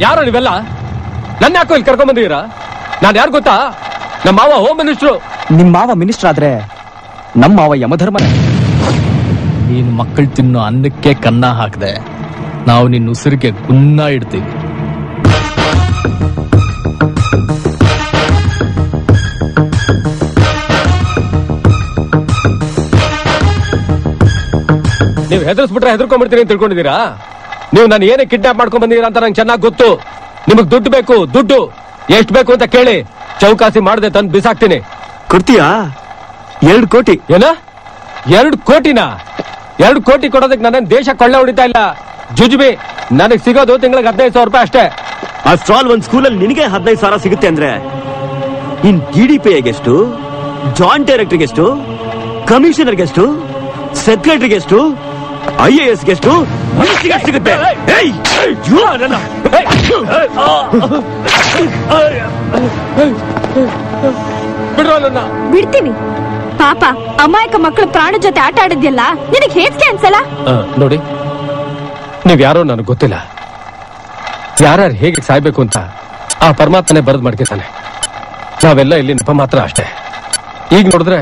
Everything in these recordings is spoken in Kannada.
ಯಾರೋ ನೀವೆಲ್ಲ ನನ್ನ ಯಾಕೋ ಇಲ್ಲಿ ಕರ್ಕೊಂಡ್ ಬಂದಿದ್ದೀರಾ? ನಾನು ಯಾರು ಗೊತ್ತಾ? ನಮ್ಮ ಮಾವ ಹೋಮ್ ಮಿನಿಸ್ಟ್ರು. ನಿಮ್ ಮಾವ ಮಿನಿಸ್ಟರ್ ಆದ್ರೆ ನಮ್ಮ ಮಾವ ಯಮಧರ್ಮನೇ. ನೀನ್ ಮಕ್ಕಳು ತಿನ್ನೋ ಅನ್ನಕ್ಕೆ ಕನ್ನ ಹಾಕದೆ ನಾವು ನಿನ್ನ ಉಸಿರಿಗೆ ಗುನ್ನ ಇಡ್ತೀವಿ. ನೀವು ಹೆದರ್ಸ್ಬಿಟ್ರೆ ಹೆದರ್ಕೊಂಡ್ಬಿಡ್ತೀರಿ ಅಂತ ತಿಳ್ಕೊಂಡಿದ್ದೀರಾ? ನೀವು ನಾನು ಏನೇ ಕಿಡ್ನಾಪ್ ಮಾಡ್ಕೊಂಡ್ ಬಂದಿದ್ದೀರಾ ಅಂತ ನಂಗೆ ಚೆನ್ನಾಗಿ ಗೊತ್ತು. ನಿಮಗ್ ದುಡ್ಡು ಬೇಕು, ದುಡ್ಡು ಎಷ್ಟು ಬೇಕು ಅಂತ ಕೇಳಿ ಚೌಕಾಸಿ ಮಾಡದೆ ತಂದು ಬಿಸಾಕ್ತೀನಿ. ಕೊಡ್ತೀಯಾ? 2 ಕೋಟಿ. ಏನ 2 ಕೋಟಿನಾ? 2 ಕೋಟಿ ಕೊಡೋದಕ್ಕೆ ನನ್ನ ದೇಶ ಕೊಳ್ಳೆ ಹೊಡಿತಾ ಇಲ್ಲ ಜುಜುಬಿ. ನನಗೆ ಸಿಗೋದು ತಿಂಗಳಿಗೆ 15,000 ರೂಪಾಯಿ ಅಷ್ಟೇ. ಅಷ್ಟ್ರಾಲ್ ಒಂದ್ ಸ್ಕೂಲಲ್ಲಿ ನಿನಗೆ 15,000 ಸಿಗುತ್ತೆ ಅಂದ್ರೆ ಇನ್ DDPIಗೆಷ್ಟು, ಜಾಯಿಂಟ್ ಡೈರೆಕ್ಟರ್ಗೆಷ್ಟು, ಕಮಿಷನರ್ಗೆಷ್ಟು, ಸೆಕ್ರೆಟರಿಗೆಷ್ಟು, IASಗೆಷ್ಟು ಸಿಗುತ್ತೆ? ಬಿಡ್ತೀವಿ. ಪಾಪ ಅಮಾಯಕ ಮಕ್ಕಳು ಪ್ರಾಣ ಜೊತೆ ಆಟ ಆಡಿದ್ಯಲ್ಲ, ನಿನಗೆ ಹೇಸಿಗೆ ಅನ್ಸಲ್ಲ? ನೋಡಿ, ನೀವ್ ಯಾರೋ ನನಗೆ ಗೊತ್ತಿಲ್ಲ. ಯಾರ್ಯಾರು ಹೇಗೆ ಸಾಯ್ಬೇಕು ಅಂತ ಆ ಪರಮಾತ್ಮನೇ ಬರೆದ್ ಮಾಡ್ಕೊತಾನೆ. ನಾವೆಲ್ಲ ಇಲ್ಲಿ ನೆಪ ಮಾತ್ರ ಅಷ್ಟೇ. ಈಗ ನೋಡಿದ್ರೆ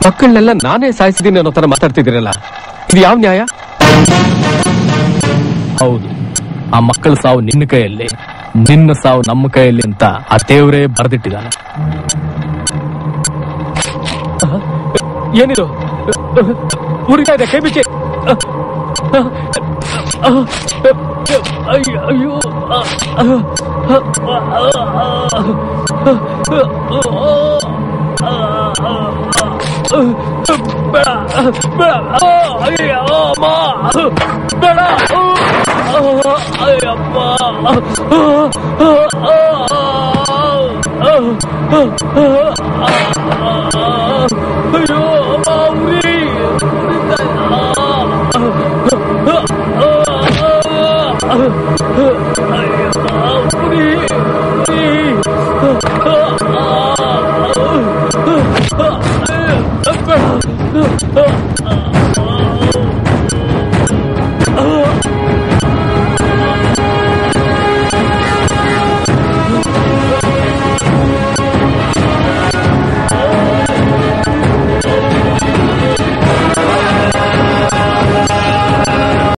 ಮಕ್ಕಳನ್ನೆಲ್ಲ ನಾನೇ ಸಾಯಿಸಿದೀನಿ ಅನ್ನೋ ತರ ಮಾತಾಡ್ತಿದ್ದೀರಲ್ಲ, ಇದು ಯಾವ ನ್ಯಾಯ? ಹೌದು, ಆ ಮಕ್ಕಳ ಸಾವು ನಿನ್ನ ಕೈಯಲ್ಲಿ, ನಿನ್ನ ಸಾವು ನಮ್ಮ ಕೈಯಲ್ಲಿ ಅಂತ ಆ ದೇವರೇ ಬರೆದಿಟ್ಟಿದ್ದಾನೆ. ಏನಿದು ಉರಿತಾ ಇದೆ? ಕೈ ಬಿಚ್ಚಿ. ಅಯ್ಯೋ, ಬೇಡ,